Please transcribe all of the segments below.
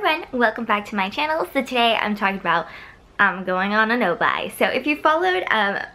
everyone, welcome back to my channel. So today I'm talking about going on a no-buy. So if you followed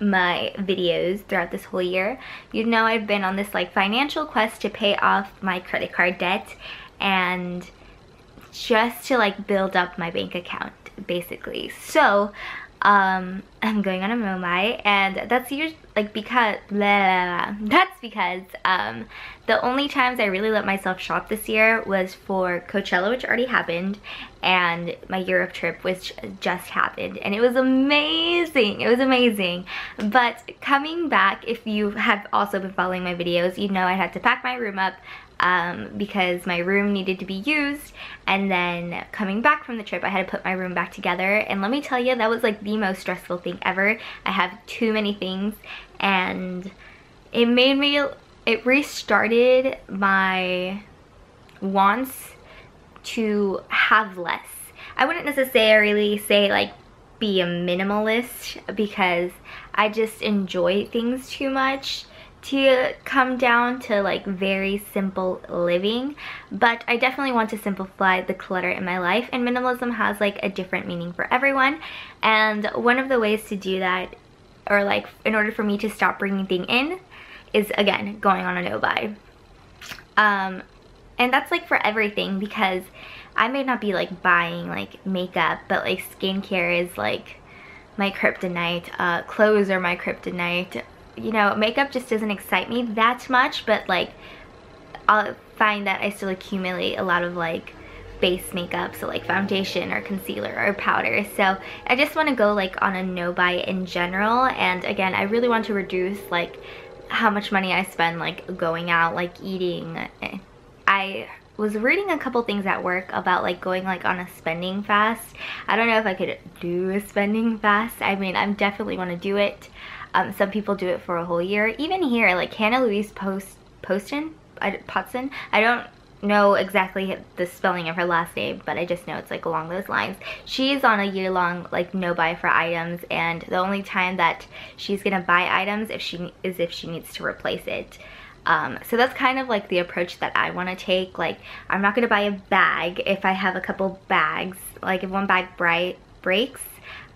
my videos throughout this whole year, you know I've been on this like financial quest to pay off my credit card debt and just to like build up my bank account basically. So I'm going on a no-buy, and that's usually like because the only times I really let myself shop this year was for Coachella, which already happened, and my Europe trip, which just happened, and it was amazing. It was amazing. But coming back, if you have also been following my videos, you know I had to pack my room up because my room needed to be used, and then coming back from the trip I had to put my room back together, and let me tell you, that was like the most stressful thing ever. I have too many things, and it restarted my wants to have less. I wouldn't necessarily say like be a minimalist, because I just enjoy things too much to come down to like very simple living, but I definitely want to simplify the clutter in my life, and minimalism has like a different meaning for everyone. And one of the ways to do that, or like in order for me to stop bringing things in, is again going on a no-buy. And that's like for everything, because I may not be like buying like makeup, but like skincare is like my kryptonite, clothes are my kryptonite. You know, makeup just doesn't excite me that much, but like I'll find that I still accumulate a lot of like base makeup, so like foundation or concealer or powder. So I just want to go like on a no-buy in general, and again I really want to reduce like how much money I spend like going out, like eating. I was reading a couple things at work about like going like on a spending fast. I don't know if I could do a spending fast. I mean, I definitely want to do it. Some people do it for a whole year. Even here, like Hannah Louise Potson, I don't know exactly the spelling of her last name, but I just know it's like along those lines. She's on a year-long like no-buy for items, and the only time that she's gonna buy items if she needs to replace it. So that's kind of like the approach that I want to take. Like, I'm not gonna buy a bag if I have a couple bags. Like if one bag breaks,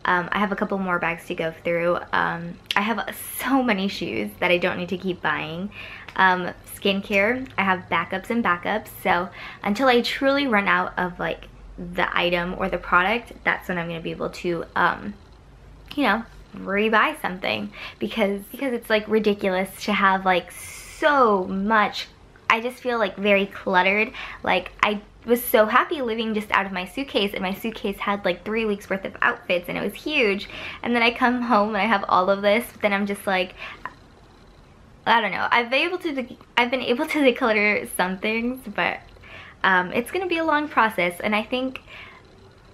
I have a couple more bags to go through. I have so many shoes that I don't need to keep buying. Skincare, I have backups and backups. So until I truly run out of like the item or the product, that's when I'm going to be able to, you know, rebuy something. Because it's like ridiculous to have like so much. I just feel like very cluttered. Like I was so happy living just out of my suitcase, and my suitcase had like 3 weeks worth of outfits, and it was huge. And then I come home and I have all of this, but then I'm just like, I don't know. I've been able to declutter some things, but it's gonna be a long process, and I think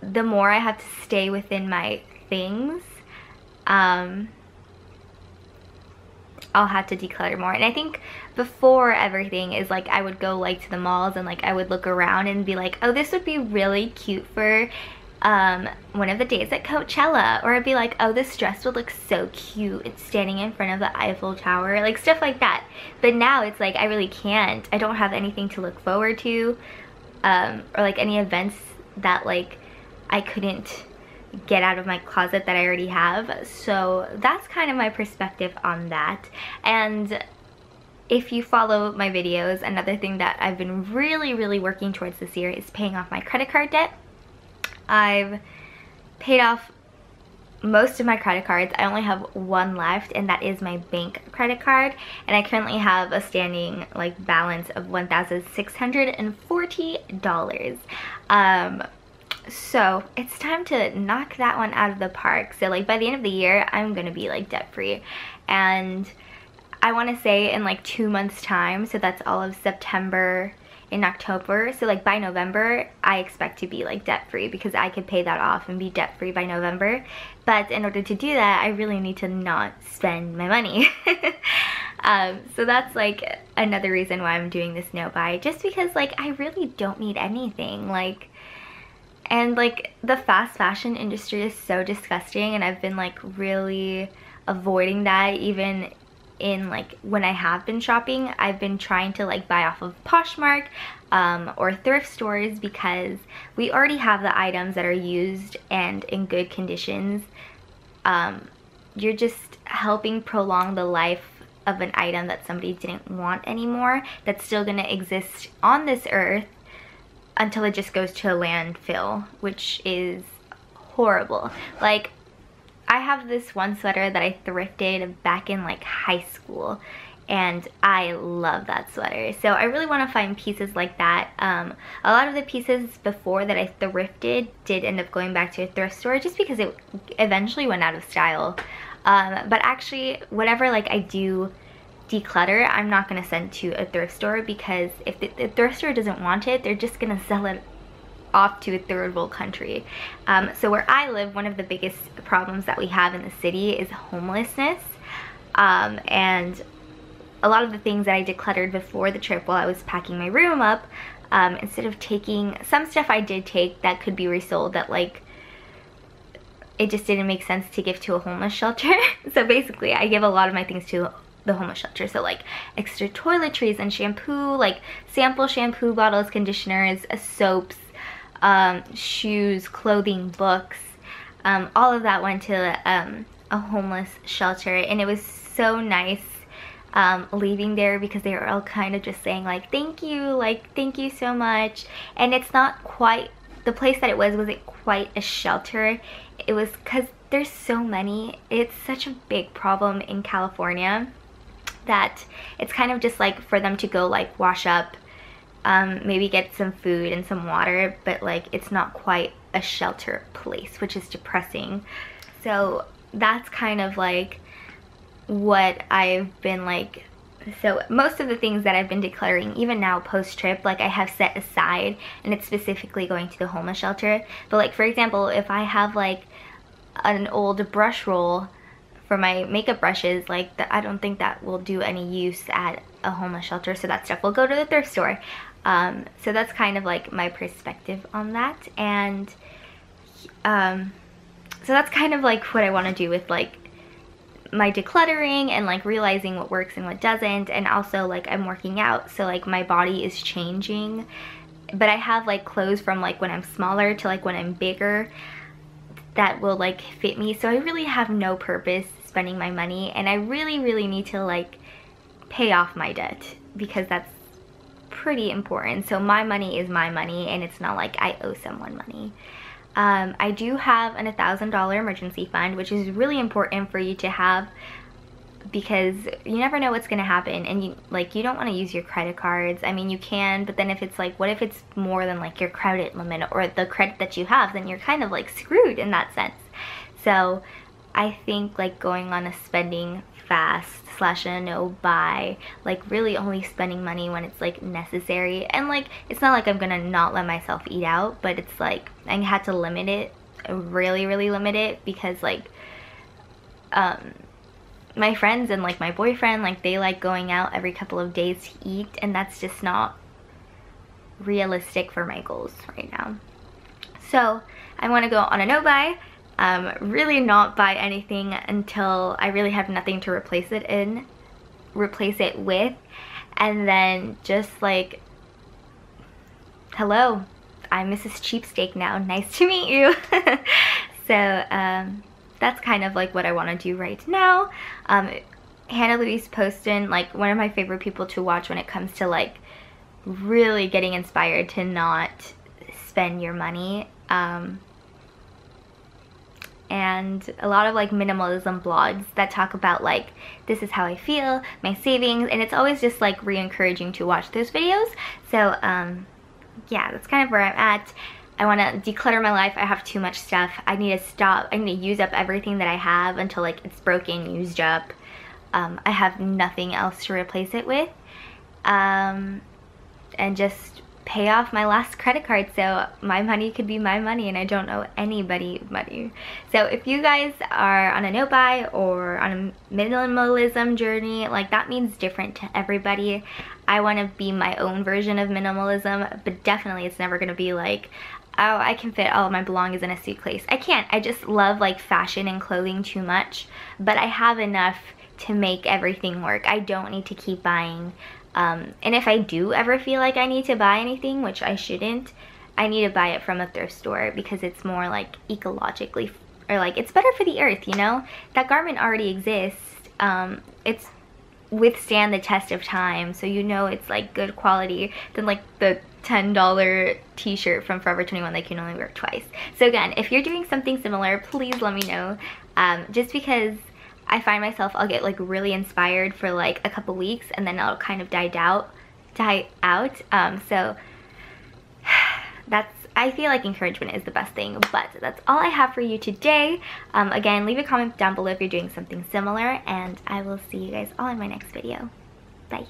the more I have to stay within my things, I'll have to declutter more. And I think before everything is like I would go like to the malls, and like I would look around and be like, oh, this would be really cute for one of the days at Coachella, or I'd be like, oh, this dress would look so cute, it's standing in front of the Eiffel Tower, like stuff like that. But now it's like I really can't. I don't have anything to look forward to, or like any events that like I couldn't get out of my closet that I already have. So that's kind of my perspective on that. And if you follow my videos, another thing that I've been really working towards this year is paying off my credit card debt. I've paid off most of my credit cards. I only have one left, and that is my bank credit card, and I currently have a standing like balance of $1,640. So it's time to knock that one out of the park. So like by the end of the year, I'm gonna be like debt free, and I want to say in like 2 months time, so that's all of September in October. So like by November, I expect to be like debt free, because I could pay that off and be debt free by November. But in order to do that, I really need to not spend my money. So that's like another reason why I'm doing this no buy, just because like I really don't need anything. Like, and like the fast fashion industry is so disgusting, and I've been like really avoiding that. Even in like when I have been shopping, I've been trying to like buy off of Poshmark or thrift stores, because we already have the items that are used and in good conditions. You're just helping prolong the life of an item that somebody didn't want anymore, that's still gonna exist on this earth until it just goes to a landfill, which is horrible. Like, I have this one sweater that I thrifted back in like high school, and I love that sweater. So I really want to find pieces like that. A lot of the pieces before that I thrifted did end up going back to a thrift store, just because it eventually went out of style. But actually, whatever like I do declutter, I'm not going to send to a thrift store, because if the thrift store doesn't want it, they're just going to sell it off to a third world country. So where I live, one of the biggest problems that we have in the city is homelessness. And a lot of the things that I decluttered before the trip while I was packing my room up, instead of taking some stuff I did take that could be resold, that like it just didn't make sense to give to a homeless shelter. So basically I give a lot of my things to the homeless shelter. So like extra toiletries and shampoo, like sample shampoo bottles, conditioners, soaps, shoes, clothing, books, all of that went to a homeless shelter. And it was so nice leaving there, because they were all kind of just saying like thank you so much. And it's not quite, the place that it wasn't quite a shelter. It was, because there's so many, it's such a big problem in California that it's kind of just like for them to go like wash up, maybe get some food and some water, but like it's not quite a shelter place, which is depressing. So that's kind of like what I've been like. So most of the things that I've been decluttering, even now post-trip, like I have set aside, and it's specifically going to the homeless shelter. But like, for example, if I have like an old brush roll for my makeup brushes, like I don't think that will do any use at a homeless shelter, so that stuff will go to the thrift store. So that's kind of like my perspective on that. And so that's kind of like what I want to do with like my decluttering, and like realizing what works and what doesn't. And also like I'm working out, so like my body is changing, but I have like clothes from like when I'm smaller to like when I'm bigger that will like fit me. So I really have no purpose spending my money, and I really need to like pay off my debt, because that's pretty important. So my money is my money, and it's not like I owe someone money. I do have an $1,000 emergency fund, which is really important for you to have, because you never know what's gonna happen. And you don't want to use your credit cards. I mean, you can, but then if it's like, what if it's more than like your credit limit or the credit that you have, then you're kind of like screwed in that sense. So I think like going on a spending fast / a no buy, like really only spending money when it's like necessary. And like, it's not like I'm gonna not let myself eat out, but it's like I had to limit it, really limit it, because like my friends and like my boyfriend, like they like going out every couple of days to eat, and that's just not realistic for my goals right now. So I want to go on a no buy, really not buy anything until I really have nothing to replace it with, and then just like, hello, I'm Mrs. Cheapsteak now, nice to meet you. So that's kind of like what I want to do right now. Hannah Louise Poston, like one of my favorite people to watch when it comes to like really getting inspired to not spend your money. And a lot of like minimalism blogs that talk about like, this is how I feel, my savings, and it's always just like re-encouraging to watch those videos. So yeah, that's kind of where I'm at. I want to declutter my life. I have too much stuff. I need to stop. I need to use up everything that I have until like it's broken, used up. I have nothing else to replace it with. And just pay off my last credit card, so my money could be my money and I don't owe anybody money. So if you guys are on a no buy or on a minimalism journey, like that means different to everybody. I want to be my own version of minimalism, but definitely it's never going to be like, oh, I can fit all of my belongings in a suitcase. I can't. I just love like fashion and clothing too much, but I have enough to make everything work. I don't need to keep buying. And if I do ever feel like I need to buy anything, which I shouldn't, I need to buy it from a thrift store because it's more like ecologically, or like it's better for the earth, you know? That garment already exists. It's withstand the test of time, so you know it's like good quality than like the $10 t-shirt from Forever 21 that you can only wear twice. So again, if you're doing something similar, please let me know. Just because I find myself, I'll get like really inspired for like a couple weeks and then I'll kind of die out. So that's, I feel like encouragement is the best thing. But that's all I have for you today. Again, leave a comment down below if you're doing something similar, and I will see you guys all in my next video. Bye.